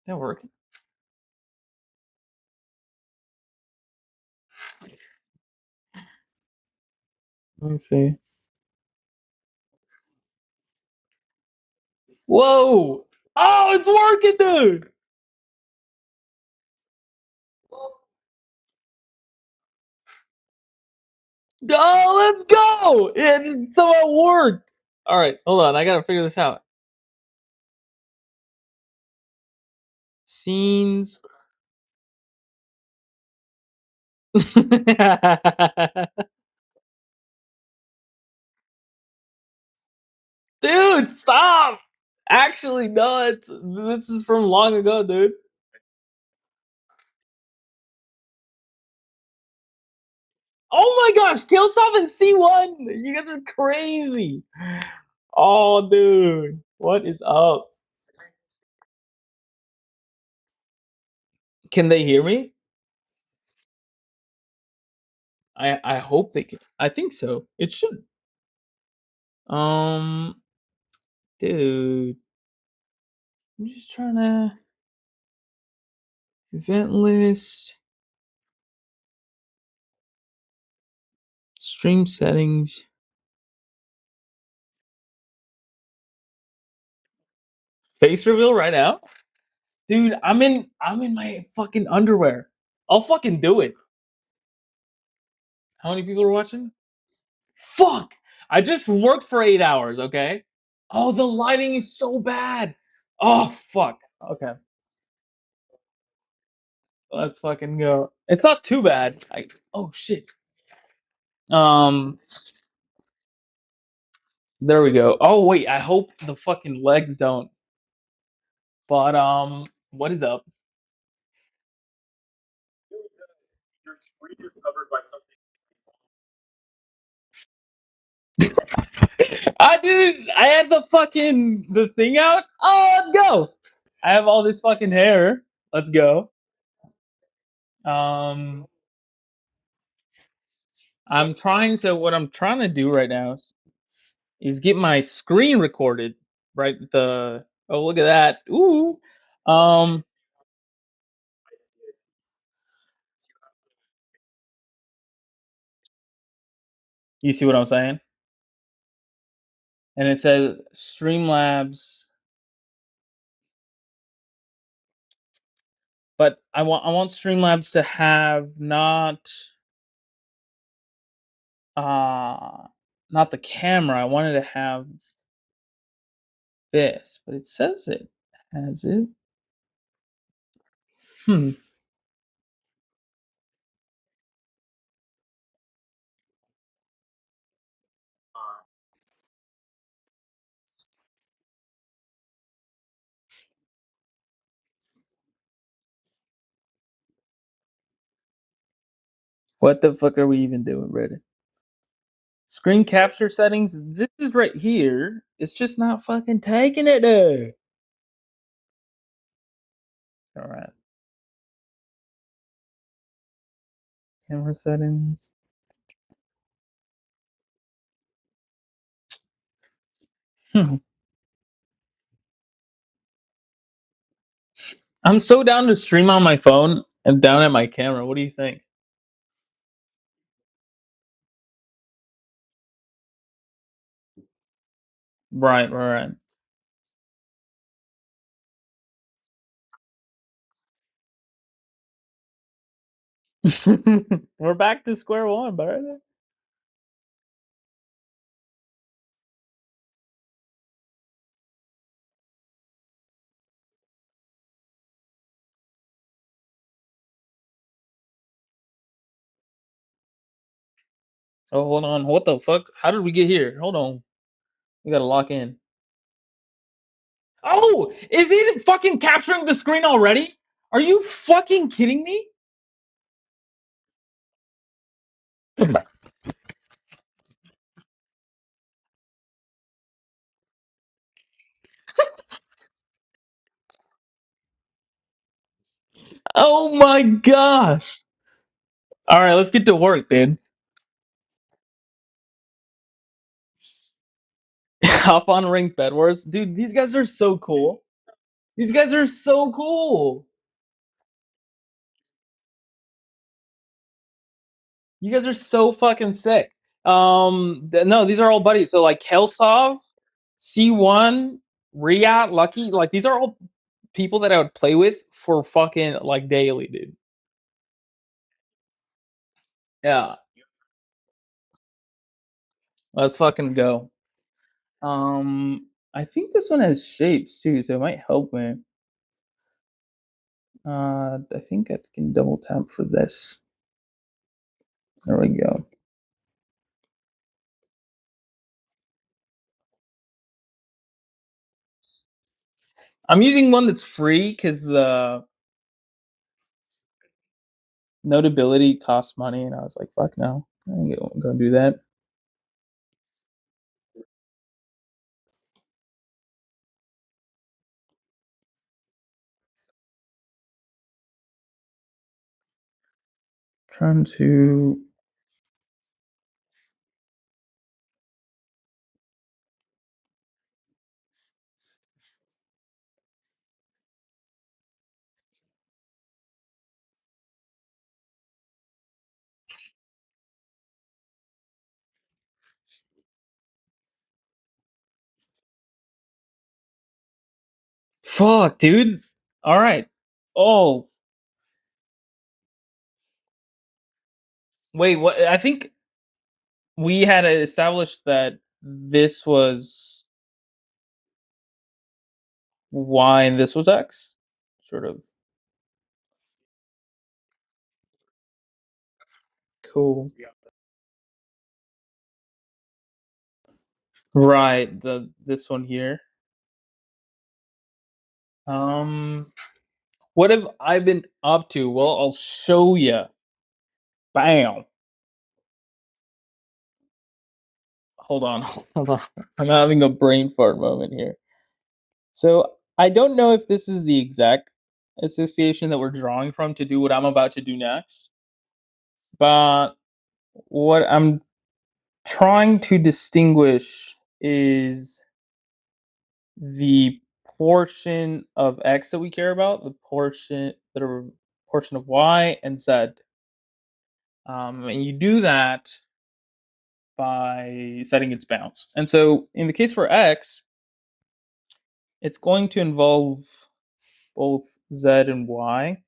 That working? Let me see. Whoa! Oh, it's working, dude! Oh, let's go! It somehow worked. All right, hold on. I gotta figure this out. Scenes. Dude, stop! Actually, no. This is from long ago, dude. Oh my gosh, Killstop and C1! You guys are crazy. Oh, dude, what is up? Can they hear me? I hope they can. I think so. It should. Um, dude, I'm just trying to event list, stream settings, face reveal right now. Dude, I'm in my fucking underwear. I'll fucking do it. How many people are watching? Fuck! I just worked for 8 hours, okay? Oh, the lighting is so bad. Oh, fuck. Okay, let's fucking go. It's not too bad. Oh shit. Um, there we go. Oh wait, I hope the fucking legs don't. But what is up? I had the thing out. Oh, let's go. I have all this fucking hair. Let's go. Um, what I'm trying to do right now is get my screen recorded. Right, oh, look at that. Ooh. Um, you see what I'm saying? And it says Streamlabs, but I want Streamlabs to have uh not the camera. I wanted to have this, but it says it has it. Hmm. What the fuck are we even doing, Reddit? Screen capture settings. This is right here. It's just not fucking taking it there. All right. Camera settings. Hmm. I'm so down to stream on my phone and down at my camera. What do you think? Right, right, right. We're back to square one, bro. Oh, hold on. What the fuck? How did we get here? Hold on. We gotta lock in. Oh, is it fucking capturing the screen already? Are you fucking kidding me? Oh my gosh. All right, let's get to work, dude. Hop on ranked bed wars. Dude, these guys are so cool. These guys are so cool. You guys are so fucking sick. No, these are all buddies. So like Kelsov, C1, Riyad, Lucky, like these are all people that I would play with for fucking like daily, dude. Yeah, let's fucking go. I think this one has shapes too, so it might help me. I think I can double tap for this. There we go. I'm using one that's free because the notability costs money, and I was like, fuck no, I ain't gonna do that. Trying to. Fuck, dude. All right. Oh, wait. What? I think we had established that this was Y and this was X. Sort of cool. Right. The this one here. Um, what have I been up to? Well, I'll show you. Bam. Hold on. Hold on. I'm having a brain fart moment here. So I don't know if this is the exact association that we're drawing from to do what I'm about to do next, but what I'm trying to distinguish is the portion of X that we care about, the portion of Y and Z. And you do that by setting its bounds. And so in the case for X, it's going to involve both Z and Y.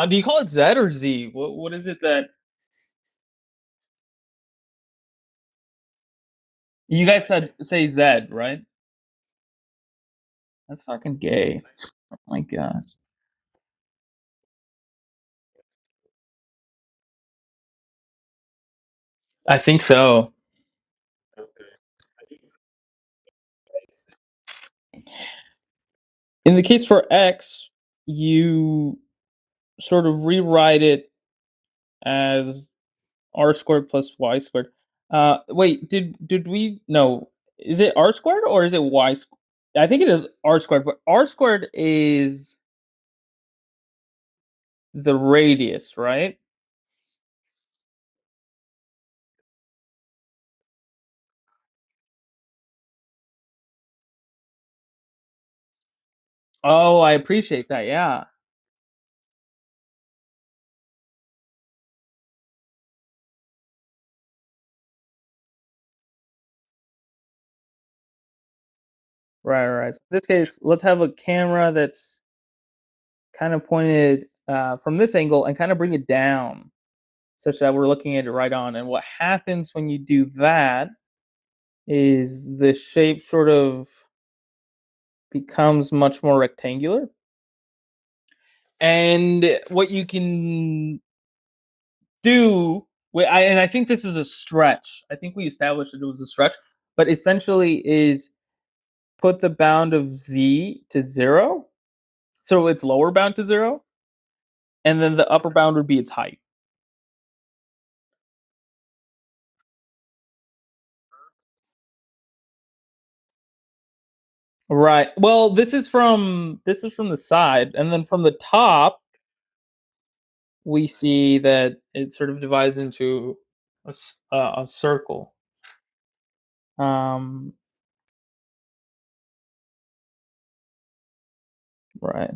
Do you call it Z or Z? What is it that you guys said say Z, right? That's fucking gay. Oh my god. I think so. In the case for X, you sort of rewrite it as R squared plus Y squared. Wait, did we no? Is it R squared or is it Y squared? I think it is R squared, but R squared is the radius, right? Oh, I appreciate that. Yeah. Right. So in this case, let's have a camera that's kind of pointed from this angle and kind of bring it down such that we're looking at it right on. And what happens when you do that is the shape sort of becomes much more rectangular. And what you can do, and I think this is a stretch. I think we established that it was a stretch, but essentially is put the bound of z to 0, so its lower bound to 0, and then the upper bound would be its height. Right. Well, this is from the side, and then from the top, we see that it sort of divides into a circle. Um, Right.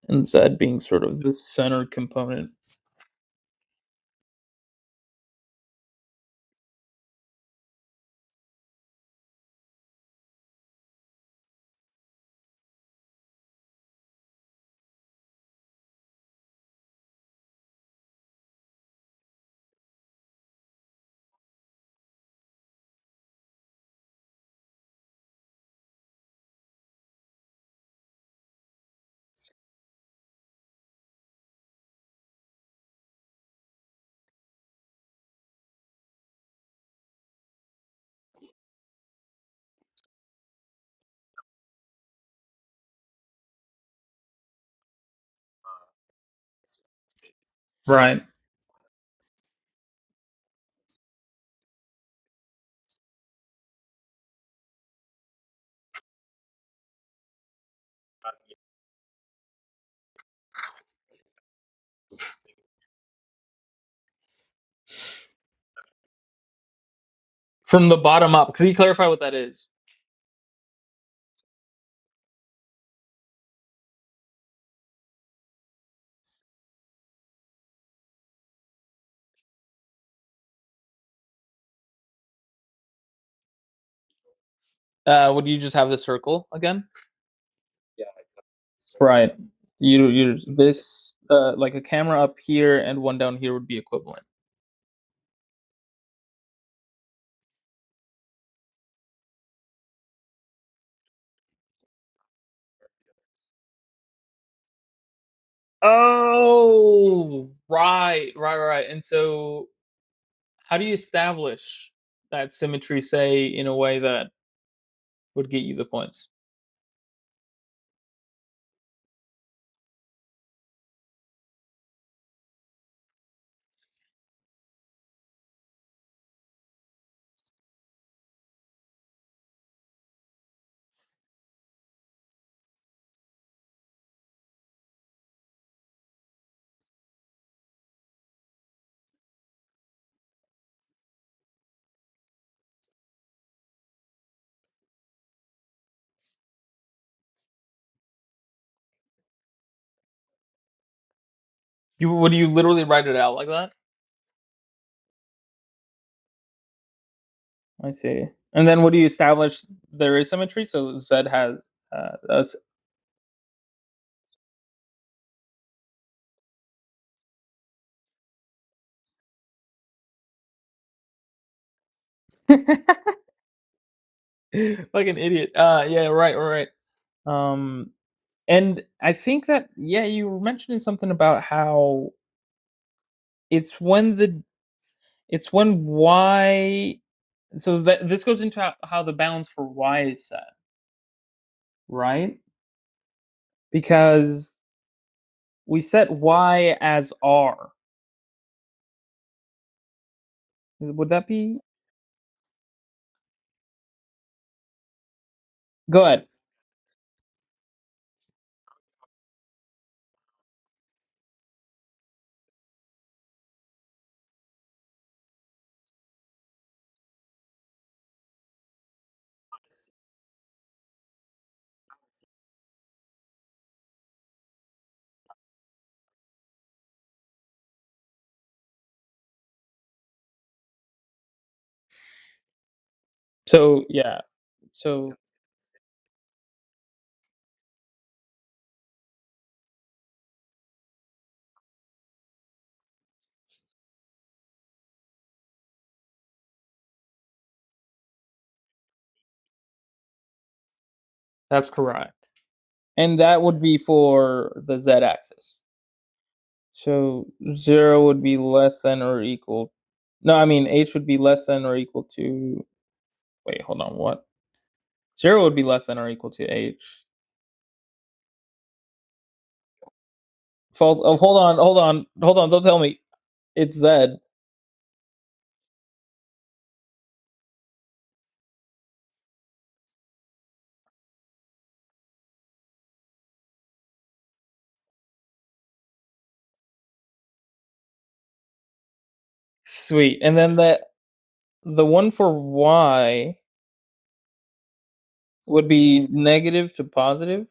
And Z being sort of the center component. Right. From the bottom up. Could you clarify what that is? Would you just have the circle again? Right. You this like a camera up here and one down here would be equivalent. Oh, right. And so, how do you establish that symmetry, say, in a way that would get you the points? You would you literally write it out like that? I see. And then would you establish there is symmetry? So Z has like an idiot. Yeah, right. Um, and I think that yeah, you were mentioning something about how it's when the it's when y so that this goes into how the balance for y is set, right? Because we set y as r. Would that be go ahead? So yeah, so that's correct, and that would be for the z axis. So 0 would be less than or equal. No, I mean h would be less than or equal to. Wait, hold on. What? 0 would be less than or equal to h. Hold on. Don't tell me it's z. Sweet. And then the one for y would be negative to positive.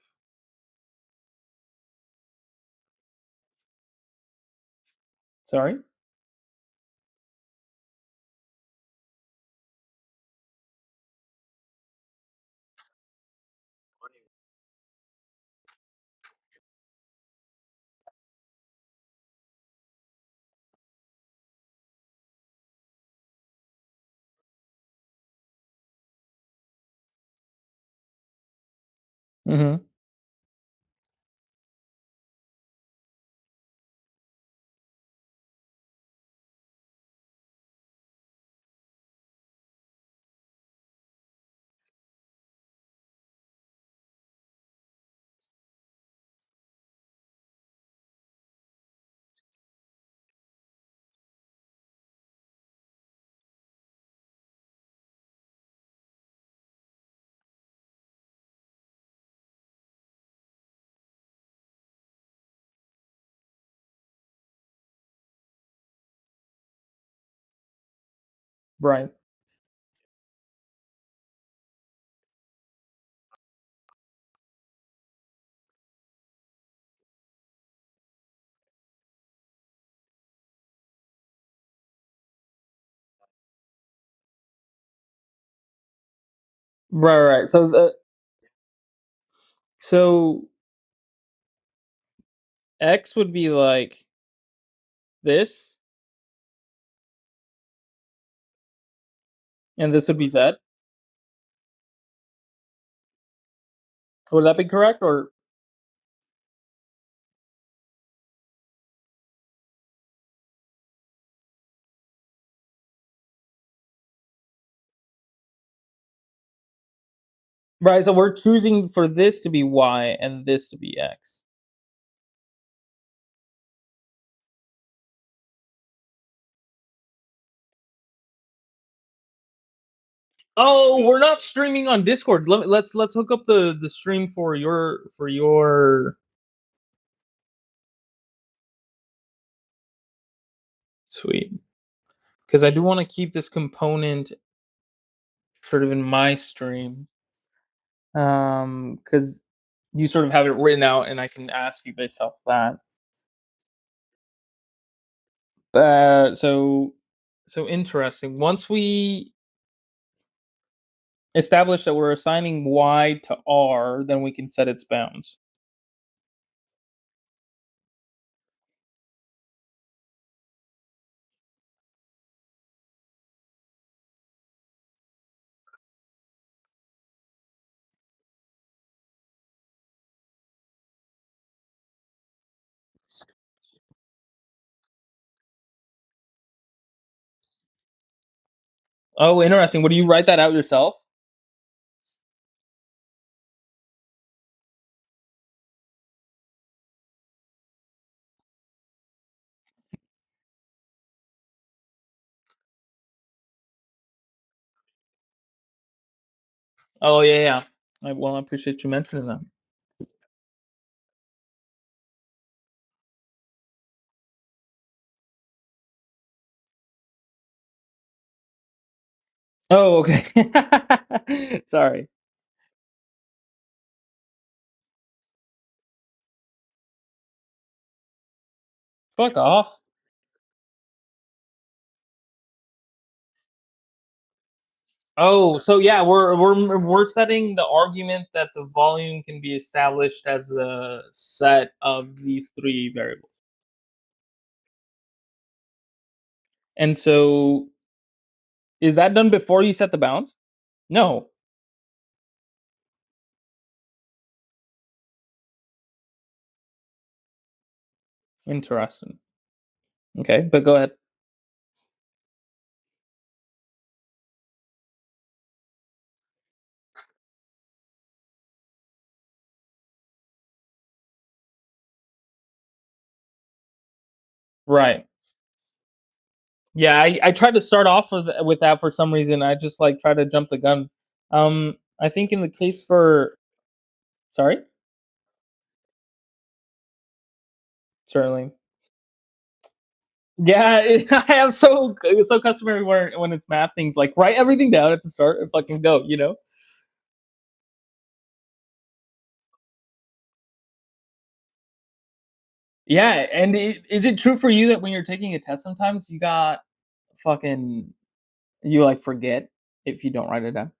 Sorry? Mhm. Right. Right. So X would be like this, and this would be Z. Would that be correct? Or right, so we're choosing for this to be Y and this to be X. Oh, we're not streaming on Discord. Let's hook up the stream for your sweet. Because I do want to keep this component sort of in my stream. Because you sort of have it written out, and I can ask you based off that. So interesting. Once we establish that we're assigning Y to R, then we can set its bounds. Oh, interesting. Would you write that out yourself? Oh yeah, yeah. Well, I appreciate you mentioning that. Oh, okay. Sorry. Fuck off. Oh, so yeah, we're setting the argument that the volume can be established as a set of these three variables. And so is that done before you set the bounds? No. Interesting. Okay, but go ahead. Right. Yeah, I tried to start off with that for some reason. I just like try to jump the gun. I think in the case for sorry, certainly. Yeah, I am so customary when it's math things like write everything down at the start and fucking go. You know. Yeah, and is it true for you that when you're taking a test sometimes you got fucking you, like, forget if you don't write it down?